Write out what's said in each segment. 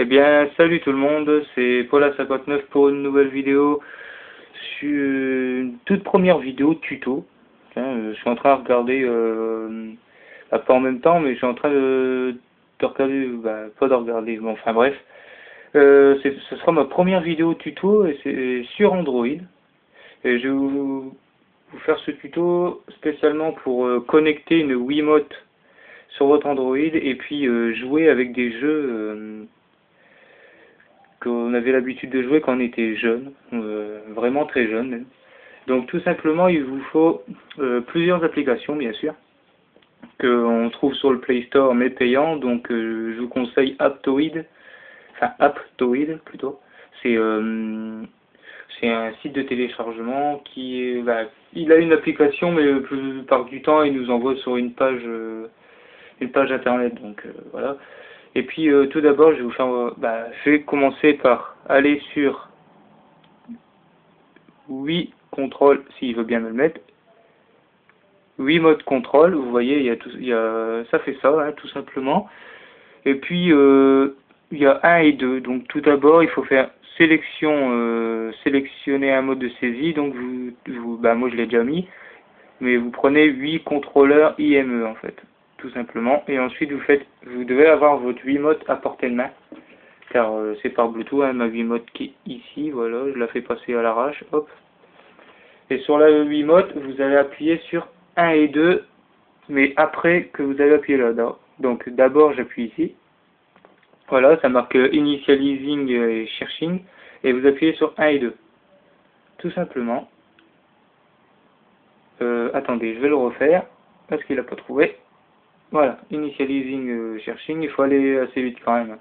Eh bien, salut tout le monde, c'est Paula59 pour une nouvelle vidéo, sur une toute première vidéo tuto. Je suis en train de regarder, pas en même temps, mais je suis en train de regarder, pas de regarder, bon, enfin bref. Ce sera ma première vidéo tuto et c'est sur Android. Et je vais vous faire ce tuto spécialement pour connecter une Wiimote sur votre Android et puis jouer avec des jeux qu'on avait l'habitude de jouer quand on était jeune, vraiment très jeune même. Donc tout simplement il vous faut plusieurs applications bien sûr, qu'on trouve sur le Play Store mais payant, donc je vous conseille Aptoide, enfin Aptoide plutôt, c'est un site de téléchargement qui est, il a une application mais la plupart du temps il nous envoie sur une page internet, donc voilà. Et puis tout d'abord, je vais vous faire, je vais commencer par aller sur Wii Control, s'il veut bien me le mettre. Wii Mode Control, vous voyez, ça fait ça, hein, tout simplement. Et puis il y a 1 et 2. Donc tout d'abord, il faut faire sélectionner un mode de saisie. Donc moi je l'ai déjà mis, mais vous prenez Wii Controller IME en fait, tout simplement. Et ensuite vous devez avoir votre Wiimote à portée de main, car c'est par Bluetooth, hein, ma Wiimote qui est ici, voilà, je la fais passer à l'arrache, hop. Et sur la Wiimote, vous allez appuyer sur 1 et 2, mais après que vous avez appuyé là-dedans. Donc d'abord j'appuie ici, voilà, ça marque Initializing et Searching, et vous appuyez sur 1 et 2, tout simplement. Attendez, je vais le refaire, parce qu'il n'a pas trouvé. Voilà, Initializing, Searching, il faut aller assez vite quand même.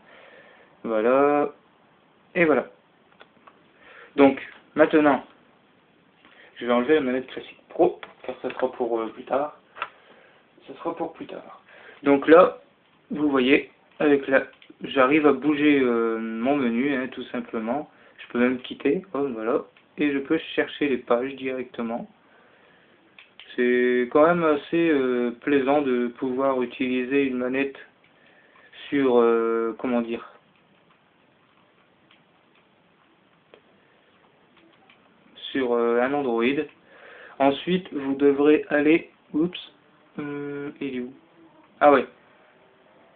Voilà, et voilà. Donc, maintenant, je vais enlever la manette classique pro, car ça sera pour plus tard. Ça sera pour plus tard. Donc là, vous voyez, j'arrive à bouger mon menu, hein, tout simplement. Je peux même quitter, oh, voilà, et je peux chercher les pages directement. C'est quand même assez plaisant de pouvoir utiliser une manette sur, comment dire, sur un Android. Ensuite, vous devrez aller, oups, il est où? Ah ouais,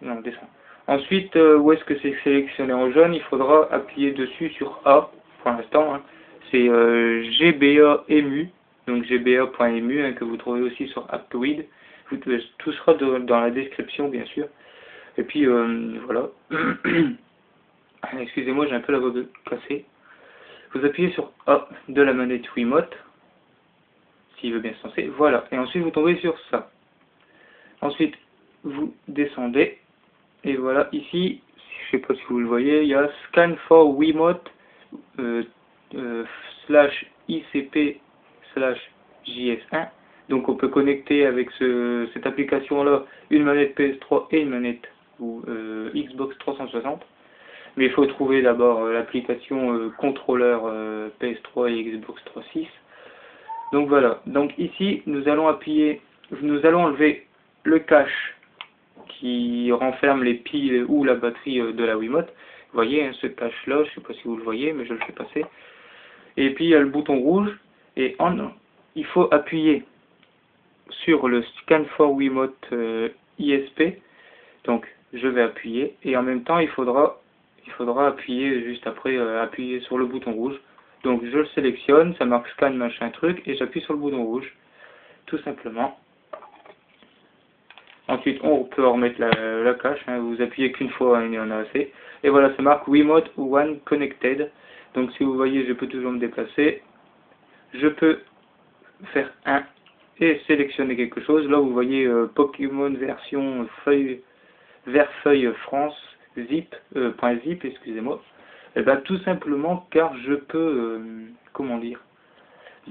non, descend. Ensuite, où est-ce que c'est sélectionné en jaune? Il faudra appuyer dessus sur A, pour l'instant, hein. C'est GBA-EMU, donc gba.emu, hein, que vous trouvez aussi sur Aptoide. Tout sera dans la description, bien sûr. Et puis, voilà. Excusez-moi, j'ai un peu la voix cassée. Vous appuyez sur A de la manette Wiimote, s'il veut bien se lancer. Voilà. Et ensuite, vous tombez sur ça. Ensuite, vous descendez. Et voilà, ici, je sais pas si vous le voyez, il y a Scan for Wiimote /ICP/JS1. Donc on peut connecter avec cette application-là une manette PS3 et une manette Xbox 360. Mais il faut trouver d'abord l'application contrôleur PS3 et Xbox 360. Donc voilà. Donc ici, nous allons enlever le cache qui renferme les piles ou la batterie de la Wiimote. Vous voyez, hein, ce cache là, je ne sais pas si vous le voyez, mais je le fais passer. Et puis il y a le bouton rouge, et il faut appuyer sur le Scan for Wiimote ISP. Donc je vais appuyer, et en même temps il faudra appuyer juste après, appuyer sur le bouton rouge. Donc je le sélectionne, ça marque scan machin truc, et j'appuie sur le bouton rouge, tout simplement. Ensuite, on peut remettre la cache, hein, vous appuyez qu'une fois, hein, il y en a assez. Et voilà, ça marque Wiimote One Connected. Donc si vous voyez, je peux toujours me déplacer. Je peux faire 1 et sélectionner quelque chose. Là, vous voyez Pokémon version vert feuille France, .zip, excusez-moi. Et bien tout simplement car je peux, comment dire,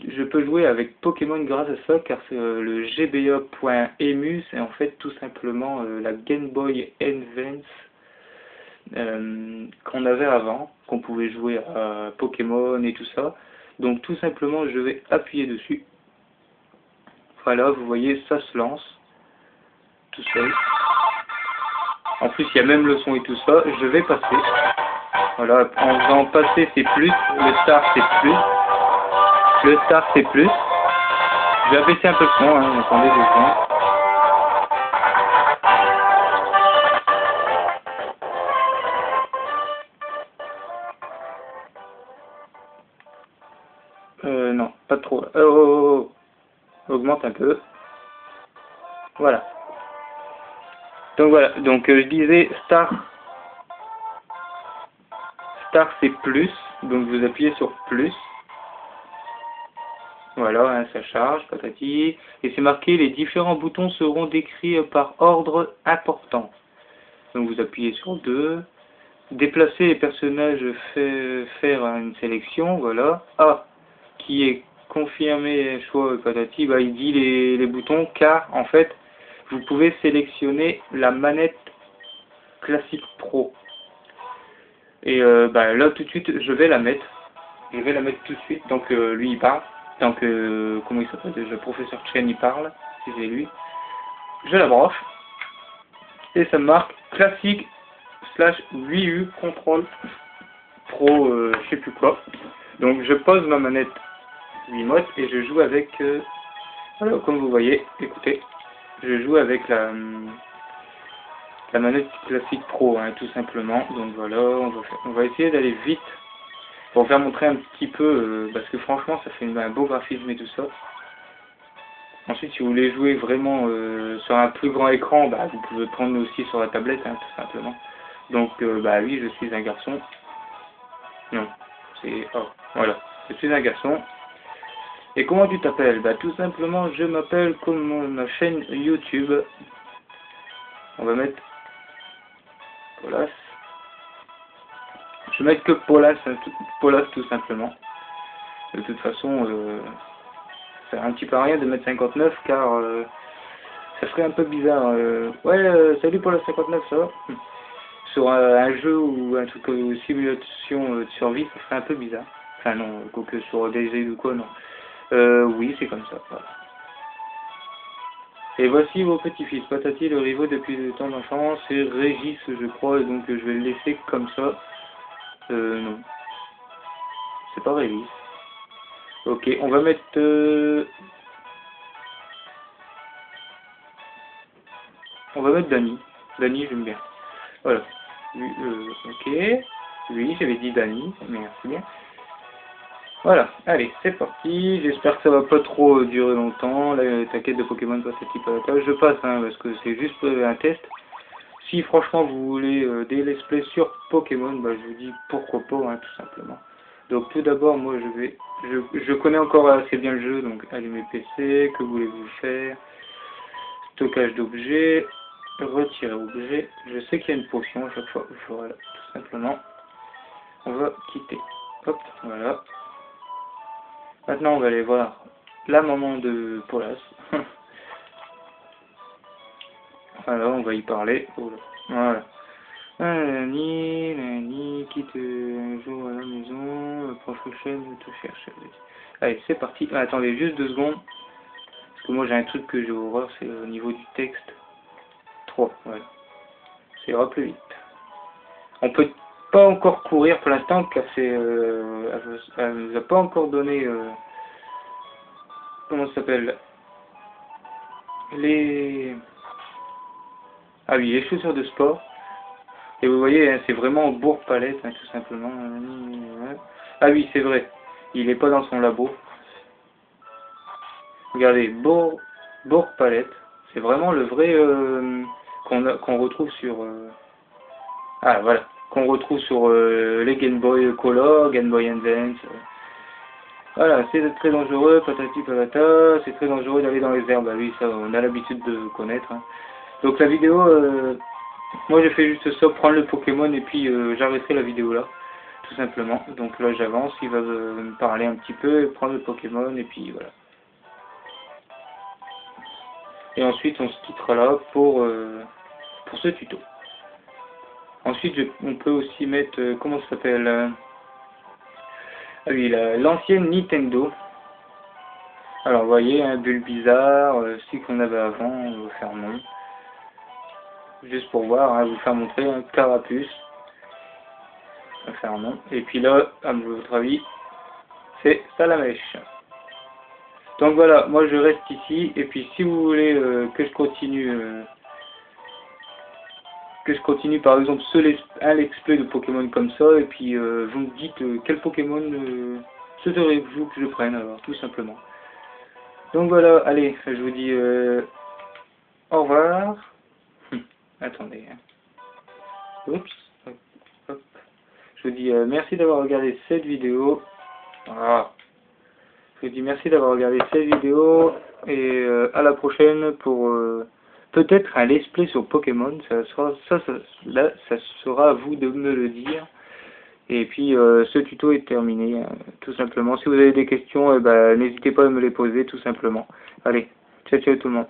je peux jouer avec Pokémon grâce à ça, car le GBA.EMU, c'est en fait tout simplement la Game Boy Advance qu'on avait avant, qu'on pouvait jouer à Pokémon et tout ça. Donc tout simplement, je vais appuyer dessus. Voilà, vous voyez, ça se lance tout seul. En plus, il y a même le son et tout ça. Je vais passer. Voilà, en faisant passer c'est plus, le star c'est plus, le star c'est plus. Je vais abaisser un peu le son, hein, attendez 2 secondes. Non, pas trop. Oh, oh, oh. Augmente un peu. Voilà. Donc voilà, donc je disais star c'est plus, donc vous appuyez sur plus. Voilà, hein, ça charge, patati. Et c'est marqué, les différents boutons seront décrits par ordre important. Donc vous appuyez sur 2. Déplacer les personnages, faire une sélection, voilà. A, qui est confirmé, choix, patati, bah, il dit les boutons, car en fait, vous pouvez sélectionner la manette classique pro. Et bah, là, tout de suite, je vais la mettre. Je vais la mettre tout de suite. Donc, lui, il parle. Donc, comment il s'appelle déjà? Professeur Chen, il parle. Si c'est lui. Je la branche. Et ça me marque classique / 8U contrôle pro, je sais plus quoi. Donc, je pose ma manette Wiimote et je joue avec... alors, comme vous voyez, écoutez. Je joue avec la manette classique pro, hein, tout simplement. Donc voilà, on va essayer d'aller vite pour faire montrer un petit peu, parce que franchement ça fait un beau graphisme et tout ça. Ensuite, si vous voulez jouer vraiment sur un plus grand écran, bah, vous pouvez prendre aussi sur la tablette, hein, tout simplement. Donc bah oui, je suis un garçon. Non, c'est... oh, voilà, je suis un garçon. Et comment tu t'appelles? Bah tout simplement, je m'appelle comme ma chaîne YouTube. On va mettre Polas. Je vais mettre que Polas, Polas tout simplement. De toute façon, ça sert un petit peu à rien de mettre 59 car ça serait un peu bizarre. Ouais, salut Polas 59, ça va? Sur un jeu ou un truc simulation de survie, ça serait un peu bizarre. Enfin non, quoique sur DayZ ou quoi, non. Oui, c'est comme ça. Voilà. Et voici vos petits-fils. Patati, le rivaux depuis le temps d'enfance, c'est Régis, je crois, et donc je vais le laisser comme ça. Non. C'est pas Régis. Ok, on va mettre... on va mettre Dany. Dany, j'aime bien. Voilà. Ok. Oui, j'avais dit Dany. Merci bien. Voilà. Allez, c'est parti. J'espère que ça va pas trop durer longtemps. La quête de Pokémon Patati Patata. Je passe, hein, parce que c'est juste un test. Si franchement vous voulez des let's play sur Pokémon, bah, je vous dis pourquoi pas, hein, tout simplement. Donc tout d'abord, moi je connais encore assez bien le jeu, donc allumer PC, que voulez-vous faire? Stockage d'objets, retirer objet. Je sais qu'il y a une potion à chaque fois, voilà, tout simplement. On va quitter. Hop, voilà. Maintenant on va aller voir la maman de Polas. Voilà, on va y parler. Voilà. Nani, quitte un jour à la maison, la prochaine te cherche. Allez, c'est parti. Ah, attendez juste 2 secondes. Parce que moi j'ai un truc que j'ai horreur, c'est au niveau du texte. 3, voilà. Ça ira plus vite. On peut pas encore courir pour l'instant, car c'est... elle nous a pas encore donné... comment ça s'appelle? Les... ah oui, les chaussures de sport. Et vous voyez, hein, c'est vraiment Bourg-Palette, hein, tout simplement. Ah oui, c'est vrai. Il n'est pas dans son labo. Regardez, Bourg-Palette. C'est vraiment le vrai qu'on retrouve sur... ah, voilà. Qu'on retrouve sur les Game Boy Color, Game Boy Advance. Voilà, c'est très dangereux, patati patata. C'est très dangereux d'aller dans les herbes. Bah oui, ça, on a l'habitude de connaître. Hein. Donc la vidéo... moi j'ai fait juste ça, prendre le Pokémon et puis j'arrêterai la vidéo là, tout simplement. Donc là j'avance, il va me parler un petit peu, prendre le Pokémon et puis voilà. Et ensuite on se quittera là pour ce tuto. Ensuite on peut aussi mettre, comment ça s'appelle ah oui, l'ancienne Nintendo. Alors vous voyez, un Bulbizarre, celui qu'on avait avant, on va faire non. Juste pour voir, hein, vous faire montrer un Carapuce. faire un nom. Et puis là, à votre avis, c'est Salamèche. Donc voilà, moi je reste ici, et puis si vous voulez que je continue par exemple un let's play de Pokémon comme ça, et puis vous me dites quel Pokémon souhaiteriez-vous que je prenne, alors tout simplement. Donc voilà, allez, je vous dis au revoir. Attendez. Oups. Hop, hop. Je vous dis merci d'avoir regardé cette vidéo. Ah. Je vous dis merci d'avoir regardé cette vidéo et à la prochaine pour peut-être un let's play sur Pokémon. Là, ça sera à vous de me le dire. Et puis ce tuto est terminé, tout simplement. Si vous avez des questions, n'hésitez pas à me les poser, tout simplement. Allez, ciao ciao tout le monde.